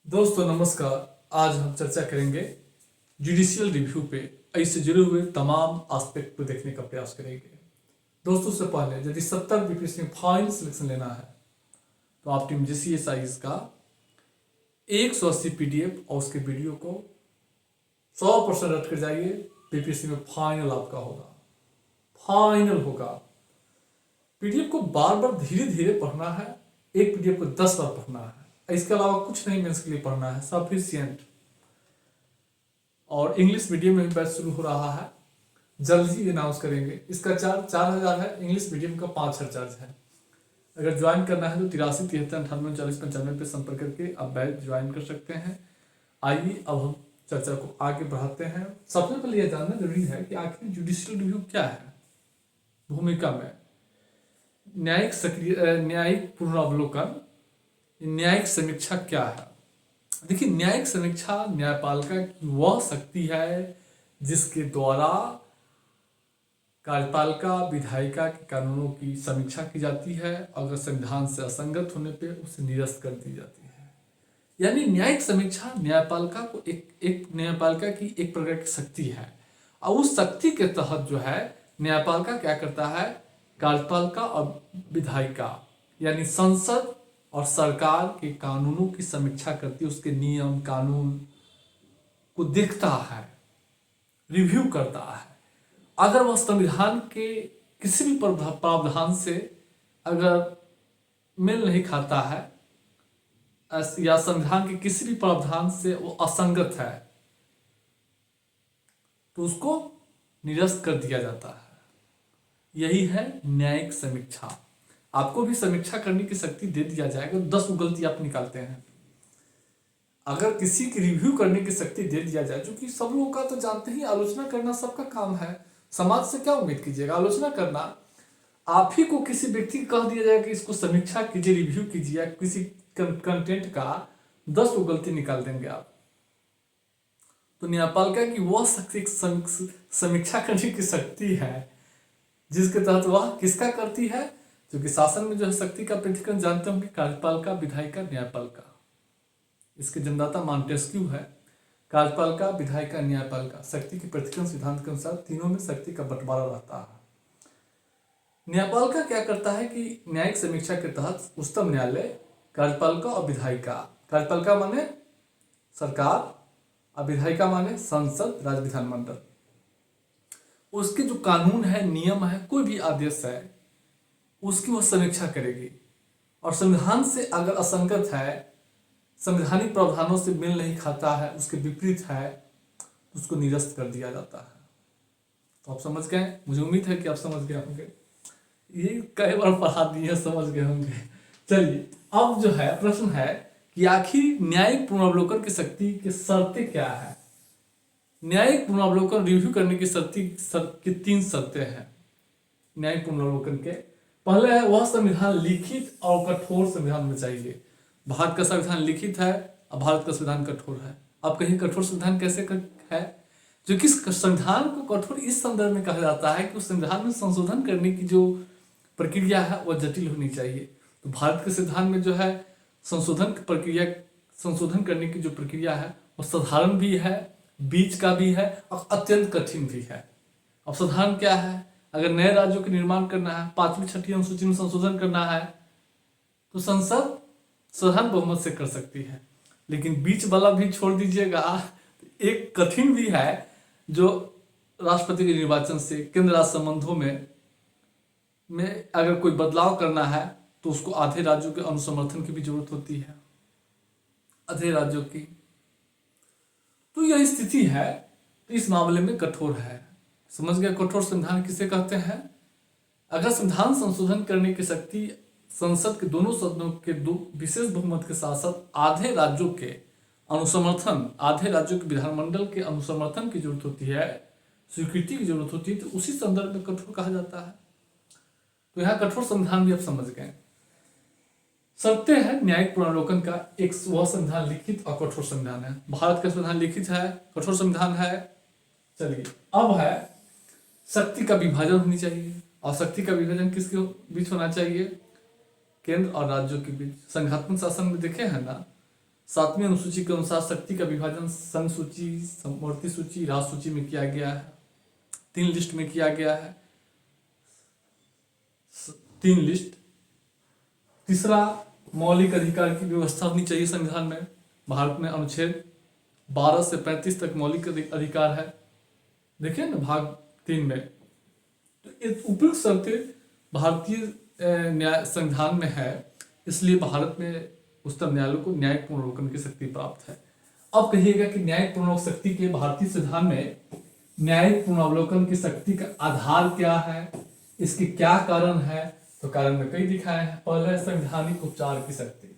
दोस्तों नमस्कार। आज हम चर्चा करेंगे जुडिशियल रिव्यू पे। इससे जुड़े हुए तमाम एस्पेक्ट को देखने का प्रयास करेंगे। दोस्तों से पहले यदि 70 बीपीएससी में फाइनल सिलेक्शन लेना है तो आप टीम जीसीएसआईज का 180 पीडीएफ और उसके वीडियो को 100% रट कर जाइए। बीपीएससी में फाइनल आपका होगा, फाइनल होगा। पीडीएफ को बार बार धीरे धीरे पढ़ना है, एक पीडीएफ को 10 बार पढ़ना है। इसके अलावा कुछ नहीं मेंस के लिए पढ़ना है, सफिशियंट। और इंग्लिश मीडियम में भी बैच शुरू हो रहा है, जल्द ही अनाउंस करेंगे। इसका चार्ज 4000 है, इंग्लिश मीडियम का 5000 चार्ज है। अगर ज्वाइन करना है तो 83 73 98 40 95 पे संपर्क करके आप बैच ज्वाइन कर सकते हैं। आइए अब हम चर्चा को आगे बढ़ाते हैं। सबसे पहले यह जानना जरूरी है कि आखिर जुडिशियल रिव्यू क्या है। भूमिका में न्यायिक पुनरावलोकन, न्यायिक समीक्षा क्या है। देखिए, न्यायिक समीक्षा न्यायपालिका की वह शक्ति है जिसके द्वारा कार्यपालिका विधायिका के कानूनों की समीक्षा की जाती है। अगर संविधान से असंगत होने पे उसे निरस्त कर दी जाती है। यानी न्यायिक समीक्षा न्यायपालिका को एक न्यायपालिका की एक प्रकार की शक्ति है। और उस शक्ति के तहत जो है न्यायपालिका क्या करता है, कार्यपालिका और विधायिका यानी संसद और सरकार के कानूनों की समीक्षा करती है, उसके नियम कानून को देखता है, रिव्यू करता है। अगर वह संविधान के किसी भी प्रावधान से अगर मेल नहीं खाता है या संविधान के किसी भी प्रावधान से वो असंगत है तो उसको निरस्त कर दिया जाता है। यही है न्यायिक समीक्षा। आपको भी समीक्षा करने की शक्ति दे दिया जाएगा। 10 गलती आप निकालते हैं, अगर किसी की रिव्यू करने की शक्ति दे दिया जाए, जो कि सब लोगों का तो जानते ही, आलोचना करना सबका काम है। समाज से क्या उम्मीद कीजिएगा, आलोचना करना। आप ही को किसी व्यक्ति को कह दिया जाए कि इसको समीक्षा कीजिए, रिव्यू कीजिए, किसी कंटेंट का 10 गलती निकाल देंगे आप। तो न्यायपालिका की वह शक्ति समीक्षा करने की शक्ति है जिसके तहत वह किसका करती है, जो कि शासन में जो है शक्ति का पृथक्करण जानते होंगे, कार्यपालिका विधायिका न्यायपालिका। इसके जन्मदाता मॉन्टेस्क्यू है। कार्यपालिका विधायिका न्यायपालिका शक्ति के पृथक्करण सिद्धांत के अनुसार तीनों में शक्ति का बंटवारा रहता है। न्यायपालिका क्या करता है कि न्यायिक समीक्षा के तहत उच्चतम न्यायालय, कार्यपालिका और विधायिका, कार्यपालिका माने सरकार और विधायिका माने संसद राज्य विधानमंडल, उसके जो कानून है, नियम है, कोई भी आदेश है, उसकी वह समीक्षा करेगी। और संविधान से अगर असंगत है, संवैधानिक प्रावधानों से मेल नहीं खाता है, उसके विपरीत है, तो उसको निरस्त कर दिया जाता है। तो आप समझ गए, मुझे उम्मीद है कि आप समझ गए होंगे। ये कई बार पढ़ा दिए, समझ गए होंगे। चलिए, अब जो है प्रश्न है कि आखिर न्यायिक पुनरावलोकन की शक्ति की शर्तें क्या है। न्यायिक पुनरावलोकन रिव्यू करने की की 3 शर्तें हैं न्यायिक पुनरावलोकन के। पहले है वह संविधान लिखित और कठोर संविधान में चाहिए। भारत का संविधान लिखित है और भारत का संविधान कठोर है। अब कहीं कठोर संविधान कैसे है, जो कि संविधान को कठोर इस संदर्भ में कहा जाता है कि उस संविधान में संशोधन करने की जो प्रक्रिया है वह जटिल होनी चाहिए। तो भारत के संविधान में जो है संशोधन करने की जो प्रक्रिया है वो साधारण भी है, बीच का भी है और अत्यंत कठिन भी है। अब साधारण क्या है, अगर नए राज्यों के निर्माण करना है, 5वीं 6वीं अनुसूची में संशोधन करना है, तो संसद साधारण बहुमत से कर सकती है। लेकिन बीच वाला भी छोड़ दीजिएगा, एक कठिन भी है जो राष्ट्रपति के निर्वाचन से केंद्र राज्य संबंधों में अगर कोई बदलाव करना है तो उसको आधे राज्यों के अनुसमर्थन की भी जरूरत होती है, आधे राज्यों की। तो यह स्थिति है, तो इस मामले में कठोर है। समझ गया कठोर संविधान किसे कहते हैं। अगर संविधान संशोधन करने की शक्ति संसद के दोनों सदनों के विशेष बहुमत के साथ साथ आधे राज्यों के अनुसमर्थन, आधे राज्यों के विधानमंडल के अनुसमर्थन की जरूरत होती है, स्वीकृति की जरूरत होती है, तो उसी संदर्भ में कठोर कहा जाता है। तो यहाँ कठोर संविधान भी आप समझ गए। शर्तें हैं न्यायिक पुनरावलोकन का, एक वह संविधान लिखित और कठोर संविधान है। भारत का संविधान लिखित है, कठोर संविधान है। चलिए, अब है शक्ति का विभाजन होनी चाहिए। और शक्ति का विभाजन किसके बीच होना चाहिए, केंद्र और राज्यों के बीच। संघात्मक शासन में देखे हैं ना, 7वीं अनुसूची के अनुसार शक्ति का विभाजन संघ सूची, समवर्ती सूची, राष्ट्र सूची में किया गया है। 3 लिस्ट में किया गया है, 3 लिस्ट। तीसरा, मौलिक अधिकार की व्यवस्था होनी चाहिए संविधान में। भारत में अनुच्छेद 12 से 35 तक मौलिक अधिकार है, देखिए ना भाग 3 में। तो उपयुक्त शर्तें भारतीय न्याय संविधान में है, इसलिए भारत में उच्चतम न्यायालय को न्यायिक पुनर्विलोकन की शक्ति प्राप्त है। अब कहिएगा कि न्यायिक पुनर्विलोकन शक्ति के भारतीय संविधान में न्यायिक पुनर्विलोकन की शक्ति का आधार क्या है, इसके क्या कारण है? तो कारण में कई दिखाए हैं। पहला है संवैधानिक उपचार की शक्ति।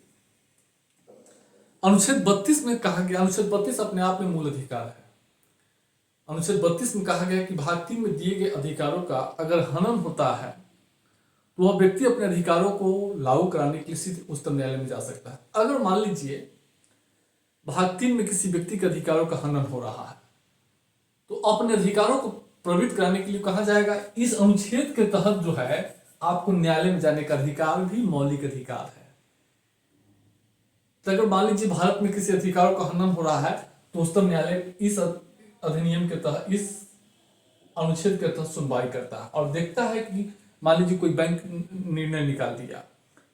अनुच्छेद 32 में कहा गया, अनुच्छेद 32 अपने आप में मूल अधिकार है। अनुच्छेद 32 में कहा गया कि भाग 3 में दिए गए अधिकारों का अगर हनन होता है तो वह व्यक्ति अपने अधिकारों को लागू कराने के लिए सीधे उच्चतम न्यायालय में जा सकता है। अगर मान लीजिए भाग 3 में किसी व्यक्ति के अधिकारों का हनन हो रहा है तो अपने अधिकारों को प्रवृत्त कराने के लिए कहा जाएगा। इस अनुच्छेद के तहत जो है आपको न्यायालय में जाने का अधिकार भी मौलिक अधिकार है। तो अगर मान लीजिए भारत में किसी अधिकारों का हनन हो रहा है तो उच्चतम न्यायालय इस अधिनियम के तहत, इस अनुच्छेद के तहत सुनवाई करता है और देखता है कि मान लीजिए कोई बैंक निर्णय निकाल दिया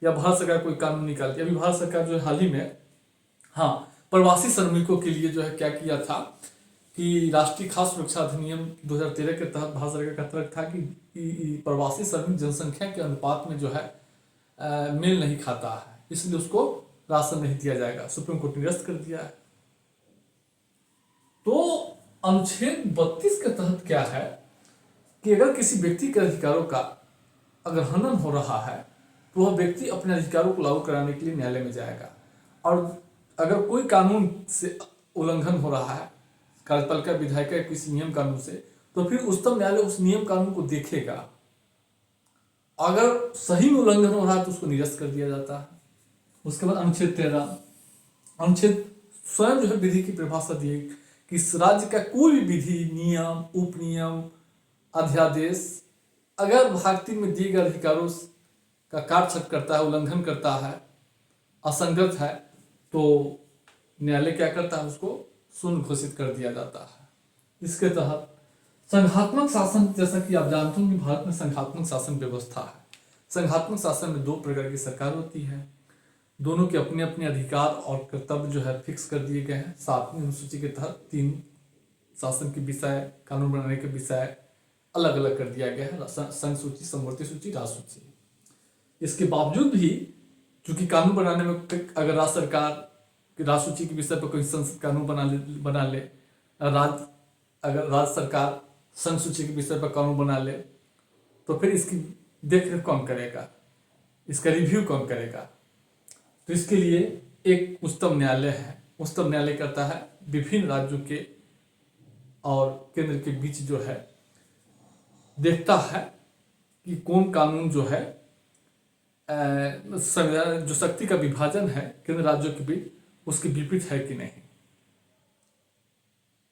या भारत सरकार कोई कानून निकाल दिया। अभी भारत सरकार जो है हाल ही में प्रवासी श्रमिकों के लिए जो है क्या किया था कि राष्ट्रीय खाद्य सुरक्षा अधिनियम 2013 के तहत भारत सरकार का तर्क था कि प्रवासी श्रमिक जनसंख्या के अनुपात में जो है मेल नहीं खाता है, इसलिए उसको राशन नहीं दिया जाएगा। सुप्रीम कोर्ट ने निरस्त कर दिया है। तो अनुच्छेद 32 के तहत क्या है कि अगर किसी व्यक्ति के अधिकारों का अगर हनन हो रहा है तो वह व्यक्ति अपने अधिकारों को लागू कराने के लिए न्यायालय में जाएगा। और अगर कोई कानून से उल्लंघन हो रहा है, कार्यपालिका विधायिका किसी नियम कानून से, तो फिर उच्चतम न्यायालय उस नियम कानून को देखेगा। अगर सही में उल्लंघन हो रहा है तो उसको निरस्त कर दिया जाता है। उसके बाद अनुच्छेद 13, अनुच्छेद स्वयं जो है विधि की परिभाषा दी है कि इस राज्य का कोई भी विधि, नियम, उपनियम, अध्यादेश अगर भाग 3 में दिए गए अधिकारों का काटछट करता है, उल्लंघन करता है, असंगत है, तो न्यायालय क्या करता है, उसको शून्य घोषित कर दिया जाता है। इसके तहत संघात्मक शासन, जैसा कि आप जानते हैं कि भारत में संघात्मक शासन व्यवस्था है। संघात्मक शासन में 2 प्रकार की सरकार होती है, दोनों के अपने अपने अधिकार और कर्तव्य जो है फिक्स कर दिए गए हैं। 7वीं अनुसूची के तहत 3 शासन के विषय, कानून बनाने के विषय अलग अलग कर दिया गया है, संघ सूची, समवर्ती सूची, राष्ट्र सूची। इसके बावजूद भी चूंकि कानून बनाने में अगर राज्य सरकार राष्ट्र सूची के विषय पर कोई संसद कानून बना ले, अगर राज्य सरकार संघ सूची के विषय पर कानून बना ले तो फिर इसकी देखरेख कौन करेगा, इसका रिव्यू कौन करेगा? तो इसके लिए एक उच्चतम न्यायालय है। उच्चतम न्यायालय करता है विभिन्न राज्यों के और केंद्र के बीच जो है देखता है कि कौन कानून जो है जो शक्ति का विभाजन है केंद्र राज्यों के बीच उसके विपरीत है कि नहीं।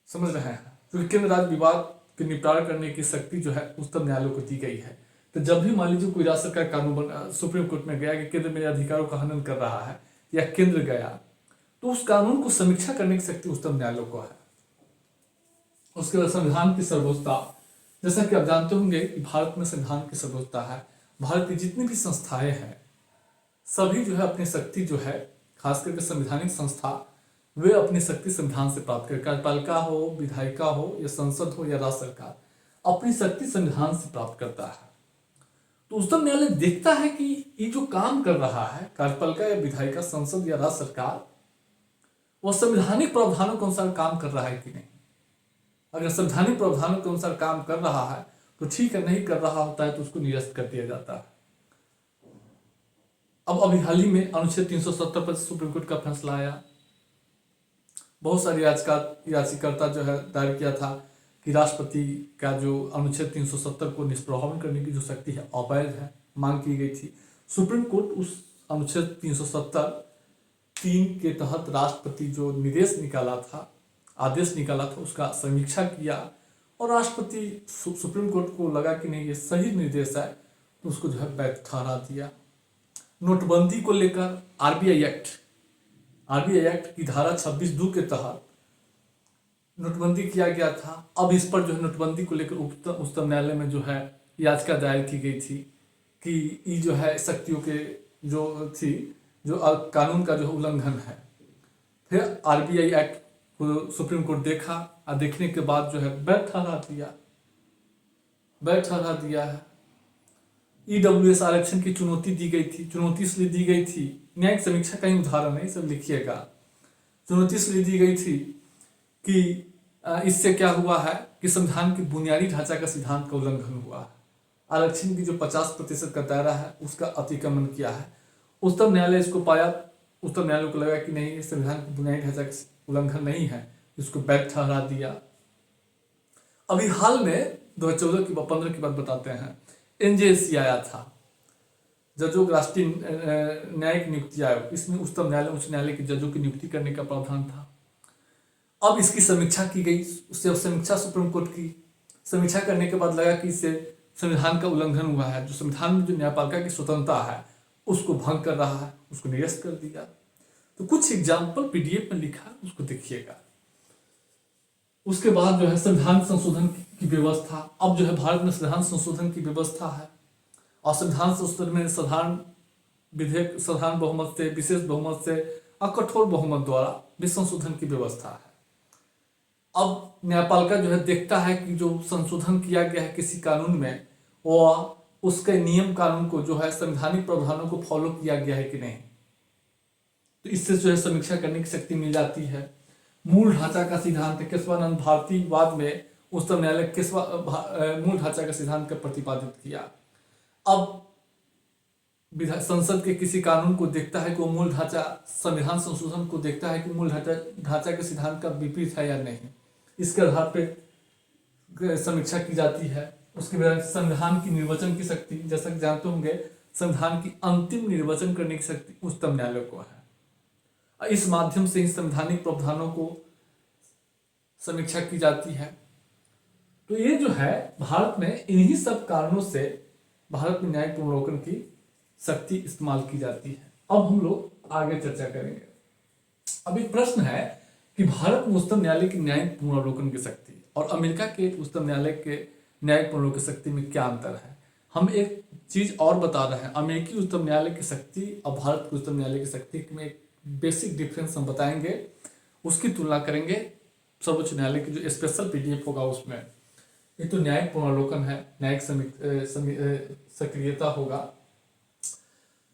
समझ रहे हैं? क्योंकि केंद्र राज्य विवाद के निपटारा करने की शक्ति जो है उच्चतम न्यायालय को दी गई है। तो जब भी मान लीजिए कोई राज्य सरकार कानून सुप्रीम कोर्ट में गया कि केंद्र मेरे अधिकारों का हनन कर रहा है या केंद्र गया, तो उस कानून को समीक्षा करने की शक्ति उच्चतम न्यायालय को है। उसके बाद संविधान की सर्वोच्चता, जैसा कि आप जानते होंगे कि भारत में संविधान की सर्वोच्चता है। भारत की जितनी भी संस्थाएं हैं सभी जो है अपनी शक्ति जो है, खास करके संवैधानिक संस्था, वे अपनी शक्ति संविधान से प्राप्त कर, कार्यपालिका हो, विधायिका हो या संसद हो या राज्य सरकार, अपनी शक्ति संविधान से प्राप्त करता है। तो उच्चतम न्यायालय देखता है कि ये जो काम कर रहा है कार्यपालिका या विधायिका, संसद या राज्य सरकार, वह संवैधानिक प्रावधानों के अनुसार काम कर रहा है कि नहीं। अगर संवैधानिक प्रावधानों के अनुसार काम कर रहा है तो ठीक है, नहीं कर रहा होता है तो उसको निरस्त कर दिया जाता है। अब अभी हाल ही में अनुच्छेद 370 पर सुप्रीम कोर्ट का फैसला आया। बहुत सारे याचिकाकर्ता जो है दायर किया था कि राष्ट्रपति का जो अनुच्छेद 370 को निष्प्रभावी करने की जो शक्ति है अवैध है, मांग की गई थी। सुप्रीम कोर्ट उस अनुच्छेद 370(3) के तहत राष्ट्रपति जो निर्देश निकाला था, आदेश निकाला था, उसका समीक्षा किया और राष्ट्रपति सुप्रीम कोर्ट को लगा कि नहीं ये सही निर्देश है तो उसको जो है वैध ठहरा दिया। नोटबंदी को लेकर आरबीआई एक्ट आरबीआई एक्ट की धारा 26(2) के तहत नोटबंदी किया गया था। अब इस पर जो है नोटबंदी को लेकर उच्चतम न्यायालय में जो है याचिका दायर की गई थी कि ये जो है शक्तियों के जो थी जो कानून का जो उल्लंघन है। फिर आरबीआई एक्ट को सुप्रीम कोर्ट देखा और देखने के बाद जो है वैध ठहरा दिया है। ईडब्ल्यूएस आरक्षण की चुनौती दी गई थी। चुनौती इसलिए दी गई थी, न्यायिक समीक्षा का ही उदाहरण है, सब लिखिएगा। चुनौती इसलिए दी गई थी कि इससे क्या हुआ है कि संविधान के बुनियादी ढांचा का सिद्धांत का उल्लंघन हुआ है। आरक्षण की जो 50% का दायरा है उसका अतिक्रमण किया है। उच्चतम न्यायालय इसको पाया, उच्चतम न्यायालय को लगा कि नहीं, संविधान के बुनियादी ढांचा का उल्लंघन नहीं है, इसको वैध ठहरा दिया। अभी हाल में 2014 की 15 की बात बताते हैं, एनजेएसी आया था, जजों का राष्ट्रीय न्यायिक नियुक्ति आयोग। इसमें उच्चतम न्यायालय उच्च न्यायालय के जजों की नियुक्ति करने का प्रावधान था। अब इसकी समीक्षा की गई, उससे समीक्षा सुप्रीम कोर्ट की समीक्षा करने के बाद लगा कि इससे संविधान का उल्लंघन हुआ है, जो संविधान में जो न्यायपालिका की स्वतंत्रता है उसको भंग कर रहा है, उसको निरस्त कर दिया। तो कुछ एग्जाम्पल पीडीएफ में लिखा, उसको देखिएगा। उसके बाद जो है संविधान संशोधन की व्यवस्था। अब जो है भारत में संविधान संशोधन की व्यवस्था है और संविधान संशोधन में साधारण विधेयक, साधारण बहुमत से, विशेष बहुमत से और कठोर बहुमत द्वारा भी संशोधन की व्यवस्था है। अब न्यायपालिका जो है देखता है कि जो संशोधन किया गया है किसी कानून में, वो उसके नियम कानून को जो है संवैधानिक प्रावधानों को फॉलो किया गया है कि नहीं। तो इससे जो है समीक्षा करने की शक्ति मिल जाती है। मूल ढांचा का सिद्धांत, केशवानंद भारतीवाद में उच्चतम न्यायालय मूल ढांचा का सिद्धांत का प्रतिपादित किया। अब संसद के किसी कानून को देखता है कि वो मूल ढांचा, संविधान संशोधन को देखता है कि मूल ढांचा के सिद्धांत का विपरीत है या नहीं, इसके आधार पर समीक्षा की जाती है। उसके बाद संविधान की निर्वचन की शक्ति, जैसा कि जानते होंगे संविधान की अंतिम निर्वचन करने की शक्ति उच्चतम न्यायालय को है। इस माध्यम से ही संवैधानिक प्रावधानों को समीक्षा की जाती है। तो ये जो है भारत में इन्हीं सब कारणों से भारत में न्यायिक पुनर्विलोकन की शक्ति इस्तेमाल की जाती है। अब हम लोग आगे चर्चा करेंगे। अब एक प्रश्न है कि भारत में उच्चतम न्यायालय की न्यायिक पुनर्विलोकन की शक्ति और अमेरिका के उच्चतम न्यायालय के न्यायिक पुनर्विलोकन की शक्ति में क्या अंतर है। हम एक चीज और बता रहे हैं, अमेरिकी उच्चतम न्यायालय की शक्ति और भारत के उच्चतम न्यायालय की शक्ति में एक बेसिक डिफरेंस हम बताएंगे, उसकी तुलना करेंगे सर्वोच्च न्यायालय की जो स्पेशल पीडीएफ होगा उसमें। ये तो न्यायिक पुनर्विलोकन है, न्यायिक सक्रियता होगा।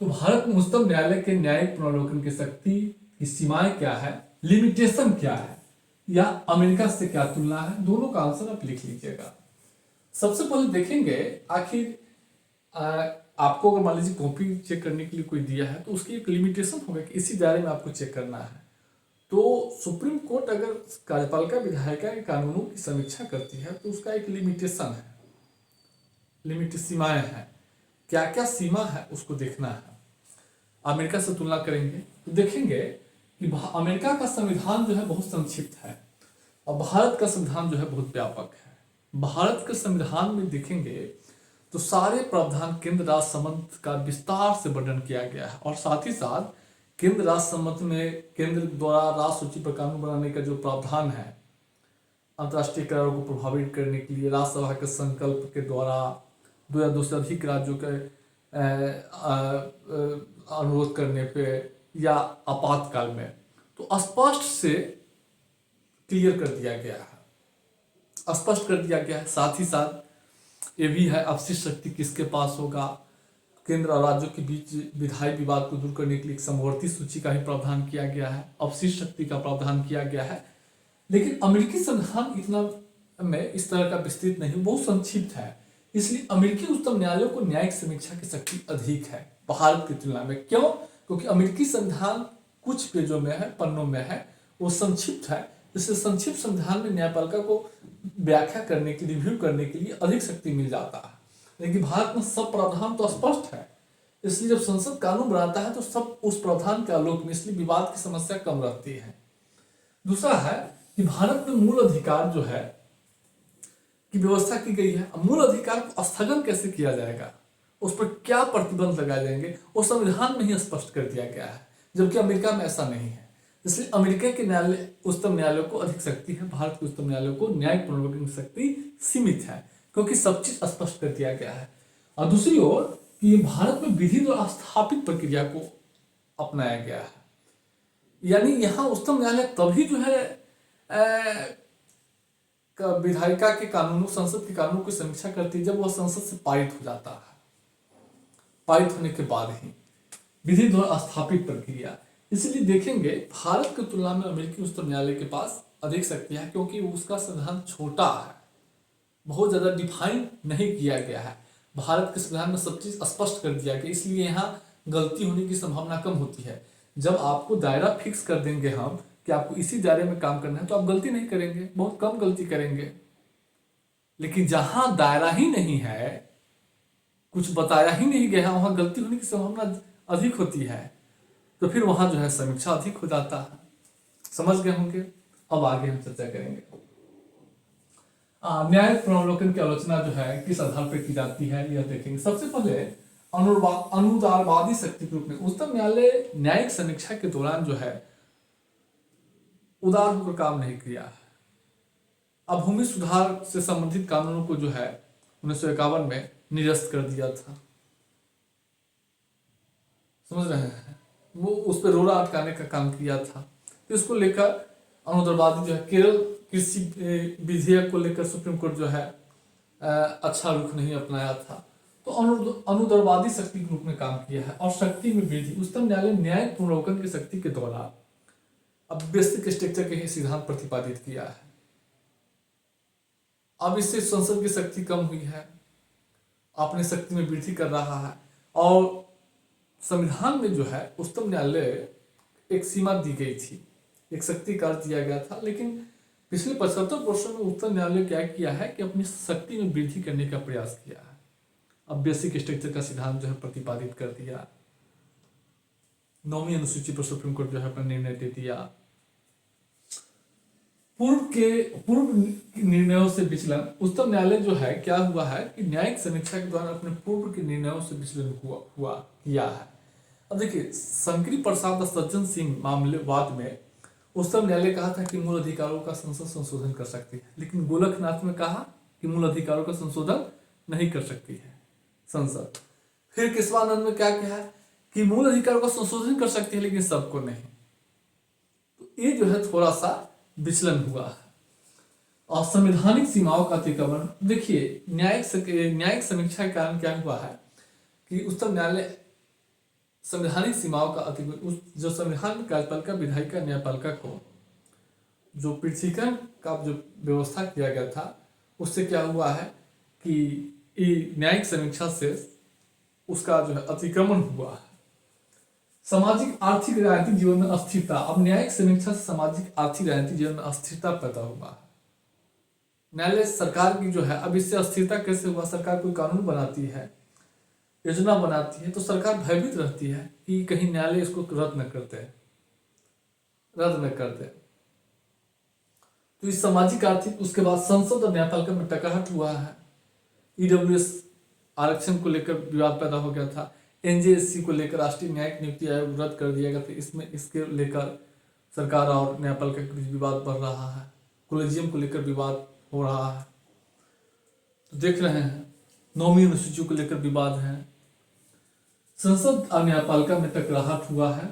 तो भारत में उच्चतम न्यायालय के न्यायिक पुनर्विलोकन की शक्ति की सीमाएं क्या है, लिमिटेशन क्या है, या अमेरिका से क्या तुलना है, दोनों का आंसर आप लिख लीजिएगा। सबसे पहले देखेंगे आखिर आपको अगर मान लीजिए कॉपी चेक करने के लिए कोई दिया है तो उसकी एक लिमिटेशन होगा कि इसी दायरे में आपको चेक करना है। तो सुप्रीम कोर्ट अगर कार्यपालिका विधायिका के कानूनों की समीक्षा करती है तो उसका एक लिमिटेशन है, लिमिट सीमाएं हैं, क्या क्या सीमा है उसको देखना है। अमेरिका से तुलना करेंगे तो देखेंगे कि अमेरिका का संविधान जो है बहुत संक्षिप्त है और भारत का संविधान जो है बहुत व्यापक है। भारत के संविधान में देखेंगे तो सारे प्रावधान केंद्र राज्य संबंध का विस्तार से वर्णन किया गया है और साथ ही साथ केंद्र राज्य संबंध में केंद्र द्वारा राज्य सूची पर कानून बनाने का जो प्रावधान है, अंतर्राष्ट्रीय करारों को प्रभावित करने के लिए राज्यसभा के संकल्प के द्वारा 2 या 2 से अधिक राज्यों के अनुरोध करने पे या आपातकाल में, तो स्पष्ट से क्लियर कर दिया गया है, स्पष्ट कर दिया गया है। साथ ही साथ ये भी है अपशिष्ट शक्ति किसके पास होगा, केंद्र और राज्यों के बीच विधायी विवाद को दूर करने के लिए एक समवर्ती सूची का ही प्रावधान किया गया है, अपशिष्ट शक्ति का प्रावधान किया गया है। लेकिन अमेरिकी संविधान इतना में इस तरह का विस्तृत नहीं, बहुत संक्षिप्त है, इसलिए अमेरिकी उच्चतम न्यायालय को न्यायिक समीक्षा की शक्ति अधिक है भारत की तुलना में। क्यों? क्योंकि अमेरिकी संविधान कुछ पेजों में है, पन्नों में है, वो संक्षिप्त है, इसलिए संक्षिप्त संविधान में न्यायपालिका को व्याख्या करने के लिए, रिव्यू करने के लिए अधिक शक्ति मिल जाता है। लेकिन भारत में सब प्रावधान तो स्पष्ट है, इसलिए जब संसद कानून बनाता है तो सब उस प्रावधान के आलोक में, इसलिए विवाद की समस्या कम रहती है। दूसरा है कि भारत में मूल अधिकार जो है की व्यवस्था की गई है। मूल अधिकार को स्थगन कैसे किया जाएगा, उस पर क्या प्रतिबंध लगाए जाएंगे, वो संविधान में ही स्पष्ट कर दिया गया है, जबकि अमेरिका में ऐसा नहीं है। इसलिए अमेरिका के न्यायालय उच्चतम न्यायालय को अधिक शक्ति है, भारत के उच्चतम न्यायालय को न्यायिक पुनर्विवेचन की शक्ति सीमित है, क्योंकि सब चीज स्पष्ट कर दिया गया है। और दूसरी ओर कि भारत में विधि द्वारा स्थापित प्रक्रिया को अपनाया गया है, यानी यहाँ उच्चतम न्यायालय तभी जो है विधायिका के कानूनों, संसद के कानूनों की समीक्षा करती है जब वह संसद से पारित हो जाता है। पारित होने के बाद ही विधि द्वारा स्थापित प्रक्रिया। इसलिए देखेंगे भारत की तुलना में अमेरिकी उच्चतम न्यायालय के पास अधिक शक्ति है, क्योंकि उसका संविधान छोटा है, बहुत ज्यादा डिफाइन नहीं किया गया है। भारत के संविधान में सब चीज स्पष्ट कर दिया गया, इसलिए यहाँ गलती होने की संभावना कम होती है। जब आपको दायरा फिक्स कर देंगे हम कि आपको इसी दायरे में काम करना है, तो आप गलती नहीं करेंगे, बहुत कम गलती करेंगे। लेकिन जहां दायरा ही नहीं है, कुछ बताया ही नहीं गया, वहां गलती होने की संभावना अधिक होती है, तो फिर वहां जो है समीक्षा अधिक हो जाता है। समझ गए होंगे। अब आगे हम चर्चा करेंगे। न्याय पुनर्विलोकन की आलोचना जो है किस आधार पर की जाती है, यह देखेंगे। सबसे पहले अनुदारवादी शक्ति के रूप में उच्चतम न्यायालय न्यायिक समीक्षा के दौरान जो है उदार होकर काम नहीं किया है। अब भूमि सुधार से संबंधित कानूनों को जो है 1951 में निरस्त कर दिया था। समझ रहे हैं, वो उस पर रोड़ा अटकाने का काम किया था। तो इसको लेकर अनुदारवादी जो है केरल कृषि विधेयक को लेकर सुप्रीम कोर्ट जो है अच्छा रुख नहीं अपनाया था। तो अनुदारवादी शक्ति के रूप में काम किया है। और शक्ति में वृद्धि, उच्चतम न्यायालय न्यायिक पुनर्विलोकन की शक्ति के दौरान अब बेसिक स्ट्रक्चर के ही सिद्धांत प्रतिपादित किया है। अब इससे संसद की शक्ति कम हुई है, अपनी शक्ति में वृद्धि कर रहा है। और संविधान में जो है उच्चतम न्यायालय एक सीमा दी गई थी, एक शक्ति कार्य दिया गया था। लेकिन पिछले 75 वर्षों में उच्चतम न्यायालय क्या किया है कि अपनी शक्ति में वृद्धि करने का प्रयास किया है। अब बेसिक स्ट्रक्चर का सिद्धांत जो है प्रतिपादित कर दिया, 9वीं अनुसूची पर सुप्रीम कोर्ट जो है अपना निर्णय दे दिया। पूर्व निर्णयों से विचलन, उच्चतम न्यायालय जो है क्या हुआ है कि न्यायिक समीक्षा के दौरान अपने पूर्व के निर्णयों से विचलन हुआ किया है। अब देखिए, शंकरी प्रसाद सज्जन सिंह मामले वाद में उच्चतम न्यायालय कहा था कि मूल अधिकारों का संसद संशोधन कर सकती है, लेकिन गोलकनाथ में कहा कि मूल अधिकारों का संशोधन नहीं कर सकती है संसद। फिर केशवानंद में क्या कहा कि मूल अधिकारों का संशोधन कर सकती है लेकिन सबको नहीं। तो ये जो है थोड़ा सा विचलन हुआ है। और संवैधानिक सीमाओं का अतिक्रमण, देखिए न्यायिक समीक्षा के कारण क्या हुआ है कि उच्चतम न्यायालय संवैधानिक सीमाओं का अतिक्रमण, जो संविधान कार्यपालिका विधायिका न्यायपालिका को जो पृथकीकरण का जो व्यवस्था किया गया था, उससे क्या हुआ है कि न्यायिक समीक्षा से उसका जो है अतिक्रमण हुआ है। सामाजिक आर्थिक राजनीतिक जीवन में अस्थिरता, अब न्यायिक समीक्षा से सामाजिक आर्थिक राजनीतिक जीवन में अस्थिरता पैदा हुआ है। न्यायालय सरकार की जो है, अब इससे अस्थिरता कैसे हुआ, सरकार कोई कानून बनाती है, योजना बनाती है, तो सरकार भयभीत रहती है कि कहीं न्यायालय इसको रद्द न कर दे। तो इस सामाजिक आर्थिक, उसके बाद संसद और न्यायपालिका में टकराहट हुआ है। ईडब्ल्यूएस आरक्षण को लेकर विवाद पैदा हो गया था। एनजेएससी को लेकर राष्ट्रीय न्यायिक नियुक्ति आयोग रद्द कर दिया गया था। इसमें इसके लेकर सरकार और न्यायपालिका के बीच विवाद बढ़ रहा है। कोलेजियम को लेकर विवाद हो रहा है, तो देख रहे हैं 9वीं अनुसूची को लेकर विवाद है। संसद और न्यायपालिका में टकराहट हुआ है।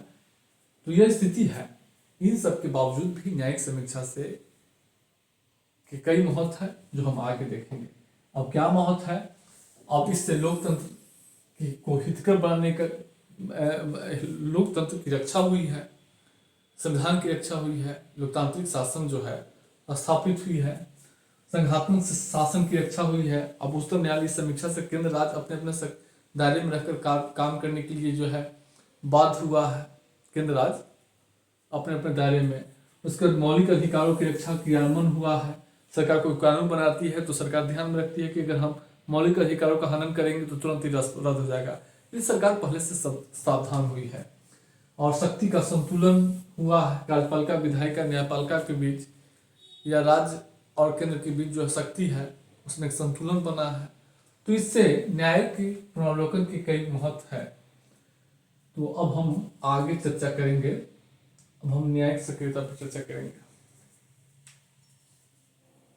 तो यह स्थिति है। इन सब के बावजूद भी न्यायिक समीक्षा से के कई महत्व है जो हम आगे देखेंगे। अब क्या महत्व है, अब इससे लोकतंत्र को हितकर बनाने का, लोकतंत्र की रक्षा हुई है, संविधान की रक्षा हुई है, लोकतांत्रिक शासन जो है स्थापित हुई है, संघात्मक शासन की रक्षा हुई है। अब उच्चतम न्यायालय समीक्षा से केंद्र राज्य अपने अपने दायरे में रहकर काम करने के लिए जो है बाध्य हुआ है। केंद्र राज्य अपने अपने दायरे में, उसके मौलिक अधिकारों की रक्षा क्रियान्वयन हुआ है। सरकार कोई कानून बनाती है तो सरकार ध्यान में रखती है कि अगर हम मौलिक अधिकारों का हनन करेंगे तो तुरंत ही रद्द हो जाएगा। ये सरकार पहले से सावधान हुई है। और शक्ति का संतुलन हुआ है, कार्यपालिका विधायिका न्यायपालिका के बीच या राज्य और केंद्र के बीच जो शक्ति है उसमें एक संतुलन बना है। तो इससे न्यायिक पुनर्विलोकन के कई महत्व है। तो अब हम आगे चर्चा करेंगे अब हम न्यायिक सक्रियता पर चर्चा करेंगे।